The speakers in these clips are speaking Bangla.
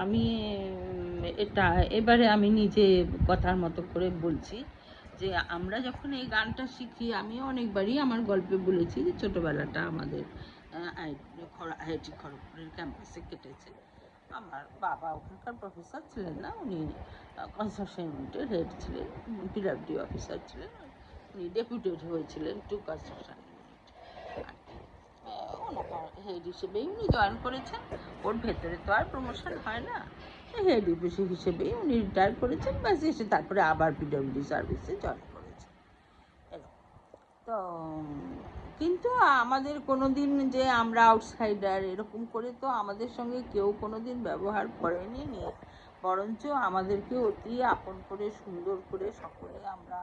আমি এটা এবারে আমি নিজে কথার মতো করে বলছি যে আমরা যখন এই গানটা শিখি, আমি অনেকবারই আমার গল্পে বলেছি যে ছোটোবেলাটা আমাদের আইআইটি খড়গপুরের ক্যাম্পাসে কেটেছে। আমার বাবা ওখানকার প্রফেসর ছিলেন না, উনি কনস্ট্রাকশন ইউনিটের হেড ছিলেন, পিডব্লিউডি অফিসার ছিলেন। উনি ডেপুটেড হয়েছিলেন টু কনস্ট্রাকশন ইউনিট আর কি। ওনার হেড হিসেবেই উনি জয়েন করেছেন। ওর ভেতরে তো আর প্রমোশন হয় না, হেড হিসেবেই উনি রিটায়ার করেছেন, ব্যাস এসে তারপরে আবার পিডব্লিউডি সার্ভিসে জয়েন করেছেন এরকম। তো কিন্তু আমাদের কোনো দিন যে আমরা আউটসাইডার এরকম করে তো আমাদের সঙ্গে কেউ কোনো দিন ব্যবহার করেনি, নিয়ে বরঞ্চ আমাদেরকে অতি আপন করে সুন্দর করে সকলে আমরা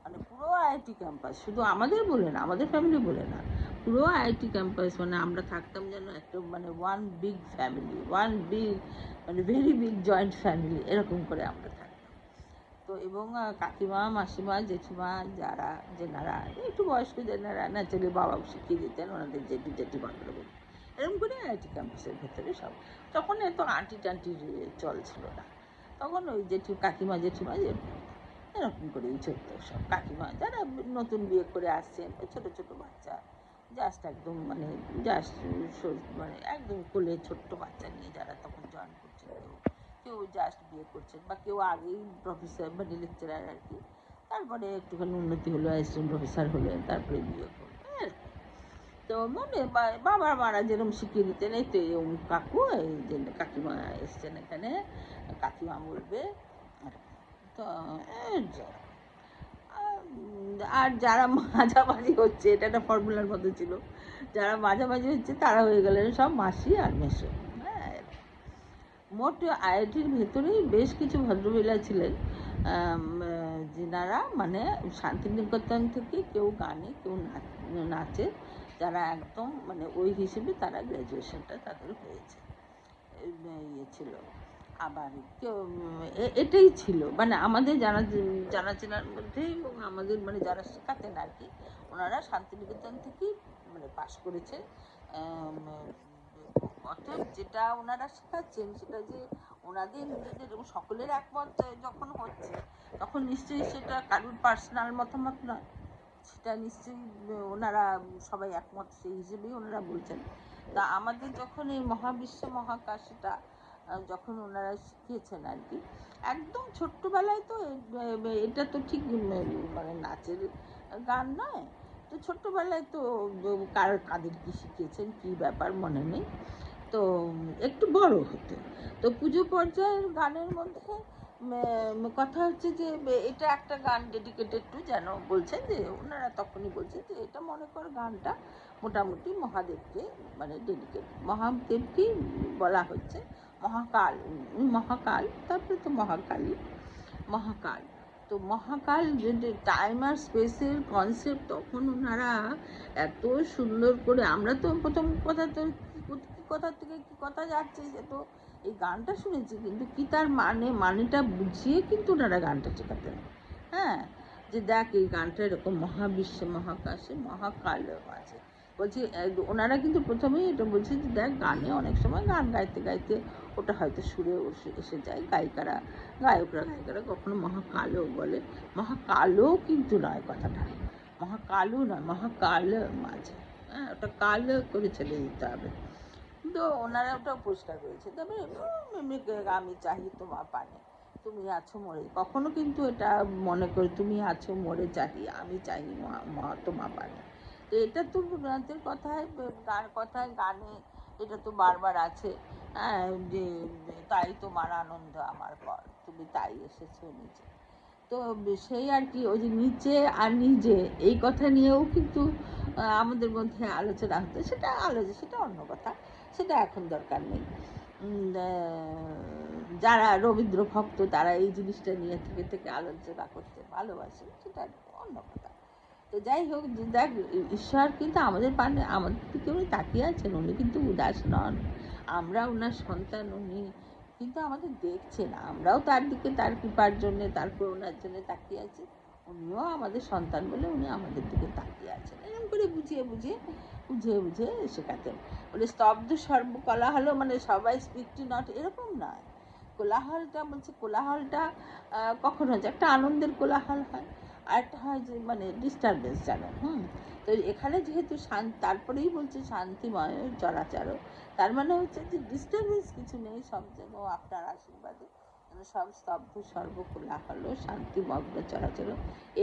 মানে পুরো আইআইটি ক্যাম্পাস, শুধু আমাদের বলে না, আমাদের ফ্যামিলি বলে না, পুরো আইআইটি ক্যাম্পাস মানে আমরা থাকতাম যেন একটা মানে one big family, one big মানে ভেরি বিগ জয়েন্ট ফ্যামিলি, এরকম করে আমরা থাকতাম। তো এবং কাকিমা, মাসিমা, জেঠিমা যারা যেনারা একটু বয়স্ক, যেনারা ন্যাচারালি বাবা শিখিয়ে দিতেন, ওনাদের জেঠিমাগুলো বলি, এরকম করে আইআইটি ক্যাম্পাসের ভেতরে সব। তখন এত আন্টি টান্টির চল ছিল না, তখন ওই কাকিমা, জেঠিমা এরকম করেই চলতো সব। কাকিমা যারা নতুন বিয়ে করে আসছেন, ওই ছোটো ছোটো বাচ্চা, জাস্ট একদম মানে জাস্ট মানে একদম কোলে ছোট্ট বাচ্চা নিয়ে যারা তখন জয়েন করছেন, কেউ জাস্ট বিয়ে করছেন, বা কেউ আগেই প্রফেসর মানে লেকচারার আর কি, তারপরে একটুখানি উন্নতি হলো, অ্যাসিস্ট্যান্ট প্রফেসর হলেন, তারপরে বিয়ে করলেন। তো মানে বাবার মারা যেরকম শিখিয়ে দিতেন, এই তো কাকু, এই যে কাকিমা এসছেন এখানে, কাকিমা বলবে। তো আর যারা মাঝামাঝি হচ্ছে, এটা একটা ফর্মুলার মতো ছিল, যারা মাঝামাঝি হচ্ছে তারা হয়ে গেলেন সব মাসি আর মেসো। হ্যাঁ, মোট আইআইটির ভেতরেই বেশ কিছু ভদ্রমহিলা ছিলেন, যেনারা মানে শান্তিনিকেতন থেকে কেউ গানে, কেউ নাচে, যারা একদম মানে ওই হিসেবে তারা গ্র্যাজুয়েশনটা তাদের হয়েছে, ইয়ে ছিল। আবার কেউ এটাই ছিল মানে আমাদের জানাচেনার মধ্যে, এবং আমাদের মানে যারা শেখাতেন আর কি, ওনারা শান্তিনিকেতন থেকেই মানে পাশ করেছেন। অতএব যেটা ওনারা শেখাচ্ছেন সেটা যে ওনাদের নিজেদের এবং সকলের একমত যখন হচ্ছে, তখন নিশ্চয়ই সেটা কারোর পার্সোনাল মতামত নয়, সেটা নিশ্চয়ই ওনারা সবাই একমত, সেই হিসেবেই ওনারা বলছেন। তা আমাদের যখন এই মহাবিশ্ব মহাকাশটা যখন ওনারা শিখিয়েছেন আর কি, একদম ছোট্টবেলায় তো এটা তো ঠিক মানে নাচের গান নয়, তো ছোট্টবেলায় তো কাদের কি শিখিয়েছেন কি ব্যাপার মনে নেই। তো একটু বড় হতে, তো পুজো পর্যায়ের গানের মধ্যে কথা হচ্ছে যে এটা একটা গান ডেডিকেটেড টু, যেন বলছেন যে ওনারা তখনই বলছেন যে এটা মনে কর গানটা মোটামুটি মহাদেবকে মানে ডেডিকেট, মহাদেবকেই বলা হচ্ছে। মহাকাল, মহাকাল, তারপরে তো মহাকালী, মহাকাল। তো মহাকাল যে টাইম আর স্পেসের কনসেপ্ট, তখন ওনারা এত সুন্দর করে, আমরা তো প্রথম কথা তো কোথা থেকে কী কথা যাচ্ছে সে তো এই গানটা শুনেছি, কিন্তু কি তার মানেটা বুঝিয়ে কিন্তু ওনারা গানটা শেখাতেন। হ্যাঁ, যে দেখ এই গানটা এরকম মহাবিশ্বে মহাকাশে মহাকাল আছে, বলছি ওনারা কিন্তু প্রথমেই এটা বলছে যে দেখ গানে অনেক সময় গান গাইতে গাইতে ওটা হয়তো সুরে এসে যায়, গায়িকারা গায়করা কখনো মহাকালও বলে, মহাকালও কিন্তু নয় কথাটা, মহাকালও নয়, মহাকাল মাঝে, হ্যাঁ ওটা কাল করে ছেড়ে দিতে হবে। তো ওনারা ওটাও পরিষ্কার করেছে। তবে আমি চাহি তোমার পানে, তুমি আছো মোরে, কখনো কিন্তু এটা মনে করি তুমি আছো মোরে চাহি, আমি চাহি তোমার পানে। তো এটা তো রবীন্দ্রনাথের কথায় গানে এটা তো বারবার আছে। হ্যাঁ, যে তাই তোমার আনন্দ আমার পর, তুমি তাই এসেছো নিচে। তো সেই আর কি, ওই যে নিচে আর নিজে এই কথা নিয়েও কিন্তু আমাদের মধ্যে আলোচনা হতো, সেটা অন্য কথা, সেটা এখন দরকার নেই। যারা রবীন্দ্র ভক্ত তারা এই জিনিসটা নিয়ে থেকে থেকে আলোচনা করতে ভালোবাসে, সেটা অন্য কথা। তো যাই হোক, দেখ ঈশ্বর কিন্তু আমাদের আমাদের দিকে উনি তাকিয়ে আছেন, উনি কিন্তু উদাস নন, আমরা ওনার সন্তান, উনি কিন্তু আমাদের দেখছেন, আমরাও তার দিকে তার কৃপার জন্যে, তার করুণার জন্য তাকিয়ে আছি, উনিও আমাদের সন্তান বলে উনি আমাদের দিকে তাকিয়ে আছেন, এরকম করে বুঝিয়ে শেখাতেন। বলে স্তব্ধ সর্বকলা হলো মানে সবাই স্পিক টু নট, এরকম নয়, কোলাহলটা বলছে, কোলাহলটা কখন হচ্ছে, একটা আনন্দের কোলাহল হয়, আর একটা হয় যে মানে ডিস্টারবেন্স জানো। তো এখানে যেহেতু তারপরেই বলছে শান্তিময় চরাচর, তার মানে হচ্ছে যে ডিস্টারবেন্স কিছু নেই, সব যেন আপনার আশীর্বাদে সব স্তব্ধ সর্বকোলাহল শান্তিমগ্ন চরাচর।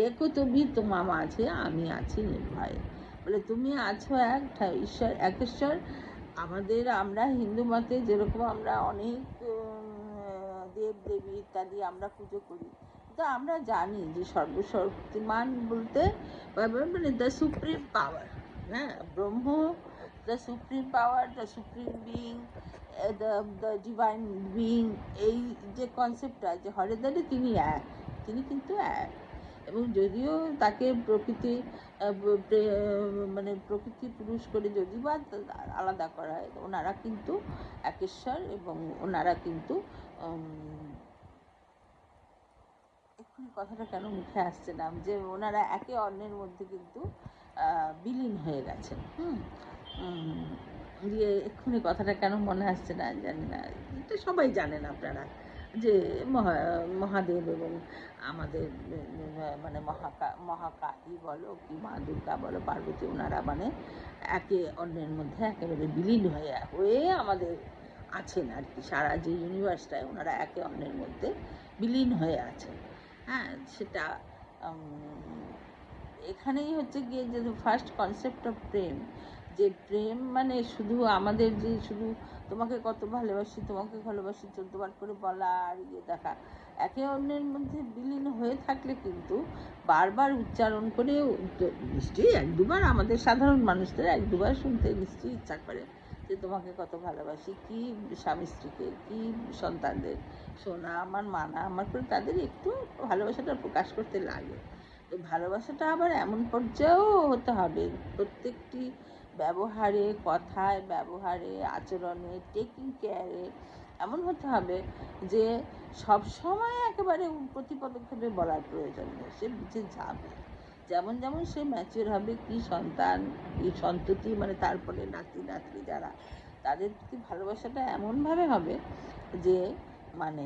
একও তুমি তোমার মাঝে আমি আছি নির্ভয়ে, বলে তুমি আছো ঈশ্বর, এক ঈশ্বর। আমরা হিন্দু মতে যেরকম আমরা অনেক দেব দেবী ইত্যাদি আমরা পুজো করি, তো আমরা জানি যে সর্বশক্তিমান বলতে মানে দ্য সুপ্রিম পাওয়ার, হ্যাঁ, ব্রহ্ম, the supreme power, the supreme being, the divine being, এই যে কনসেপ্টটা, যে হরেদারে তিনি এক, তিনি কিন্তু এক। এবং যদিও তাকে প্রকৃতি মানে প্রকৃতি পুরুষ করে যদি বা আলাদা করা হয়, ওনারা কিন্তু একেশ্বর, এবং ওনারা কিন্তু এক্ষুনি কথাটা কেন মুখে আসছে না, যে ওনারা একে অন্যের মধ্যে কিন্তু বিলীন হয়ে গেছেন। দিয়ে এক্ষুনি কথাটা কেন মনে আসছে না জানি না, এটা সবাই জানেন আপনারা, যে মহাদেব এবং আমাদের মানে মহাকালী বলো কি মা দুর্গা বলো, পার্বতী, ওনারা মানে একে অন্যের মধ্যে একেবারে বিলীন হয়ে আমাদের আছেন আর কি, সারা যে ইউনিভার্সটায় ওনারা একে অন্যের মধ্যে বিলীন হয়ে আছেন। হ্যাঁ, সেটা এখানেই হচ্ছে গিয়ে যে ফার্স্ট কনসেপ্ট অফ প্রেম, যে প্রেম মানে শুধু আমাদের যে শুধু তোমাকে কত ভালোবাসি, তোমাকে ভালোবাসি 14 বার করে বলা আর দেখা, একে অন্যের মধ্যে বিলীন হয়ে থাকলে কিন্তু বারবার উচ্চারণ করে, নিশ্চয়ই 1-2 বার আমাদের সাধারণ মানুষদের 1-2 বার শুনতে নিশ্চয়ই ইচ্ছা করে যে তোমাকে কত ভালোবাসি, কি স্বামী স্ত্রীকে, কি সন্তানদের, সোনা আমার মানা আমার করে তাদের একটু ভালোবাসাটা প্রকাশ করতে লাগে। তো ভালোবাসাটা আবার এমন পর্যায়েও হতে হবে, প্রত্যেকটি ব্যবহারে, কথায়, ব্যবহারে, আচরণে, টেকিং কেয়ারে এমন হতে হবে যে সব সময় একেবারে প্রতি পদক্ষেপে বলার প্রয়োজন নেই, সে বুঝে যাবে। যেমন যেমন সে ম্যাচিওর হবে, কি সন্তান, কি সন্ততি, মানে তারপরে নাতি নাতনি যারা, তাদের প্রতি ভালোবাসাটা এমনভাবে হবে যে মানে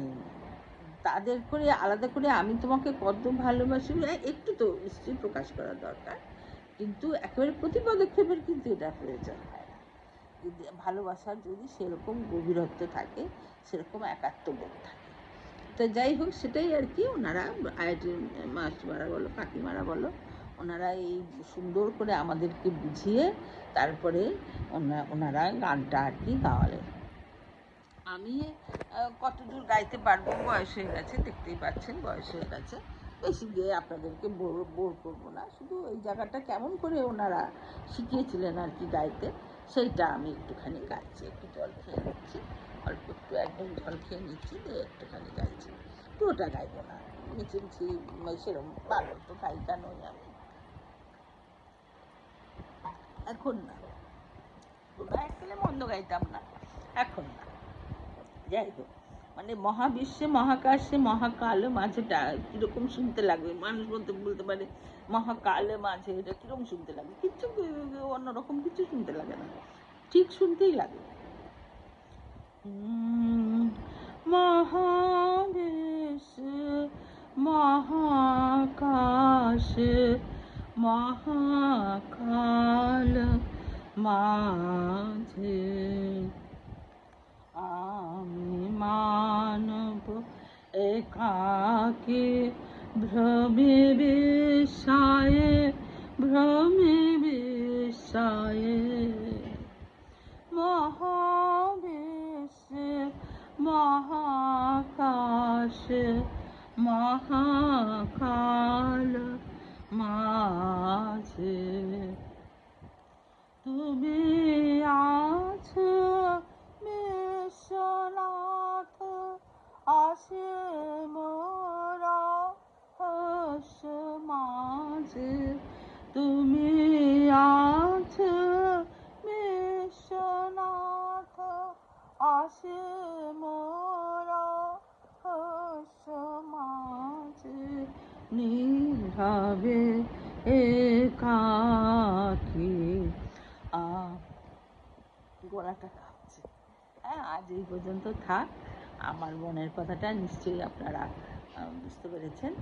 তাদের করে আলাদা করে আমি তোমাকে কত ভালোবাসি একটু তো নিশ্চয়ই প্রকাশ করা দরকার, কিন্তু একেবারে প্রতি পদক্ষেপের কিন্তু এটা প্রয়োজন হয় না। ভালোবাসার যদি সেরকম গভীরত্ব থাকে, সেরকম একাত্মবোধ থাকে, তো যাই হোক সেটাই আর কি ওনারা আইআইটির মাস্টারমারা বলো, কাকিমারা বলো, ওনারা এই সুন্দর করে আমাদেরকে বুঝিয়ে তারপরে ওনারা গানটা আর কি গাওয়ালেন। আমি কতদূর গাইতে পারবো, বয়স হয়ে গেছে, দেখতেই পাচ্ছেন বয়স হয়ে গেছে, বেশি গিয়ে আপনাদেরকে বোর করবো না, শুধু এই জায়গাটা কেমন করে ওনারা শিখিয়েছিলেন আর কি গাইতে, সেইটা আমি একটুখানি গাইছি। একটু জল খেয়ে নিচ্ছি, অল্প একটু একদম জল খেয়ে নিচ্ছি, দিয়ে একটুখানি গাইছি, পুরোটা গাইবো না, মিছিমিছি সেরকম ভালো তো গায়িকা নই আমি এখন, না তোমরা একচুয়ালি মন্দ গাইতাম না এখন না। যাই হোক, মানে মহাবিশ্বে মহাকাশে মহাকাল মাঝেটা কীরকম শুনতে লাগবে, মানুষ বলতে পারে মহাকাল মাঝে এটা কীরকম শুনতে লাগবে, কিচ্ছু অন্যরকম কিছু শুনতে লাগে না, ঠিক শুনতেই লাগে। মহাবিশ্ব মহাকাশ মহাকাল মাঝে আমি মানব একাকী ভ্রমে বিষয়ে মহাবিশ্বে মহাকাশ মহাকাল মাঝে তুমি আছো বিশ্বনাথ, আসে মোরা হস মাঝে, তুমি আছো বিশ্বনাথ, আসে মোরা হস মাঝে, নীরবে একাকী। গলাটা কাঁপছে। হ্যাঁ, আজ এই পর্যন্ত থাক। আমার মনের কথাটা নিশ্চয়ই আপনারা বুঝতে পেরেছেন।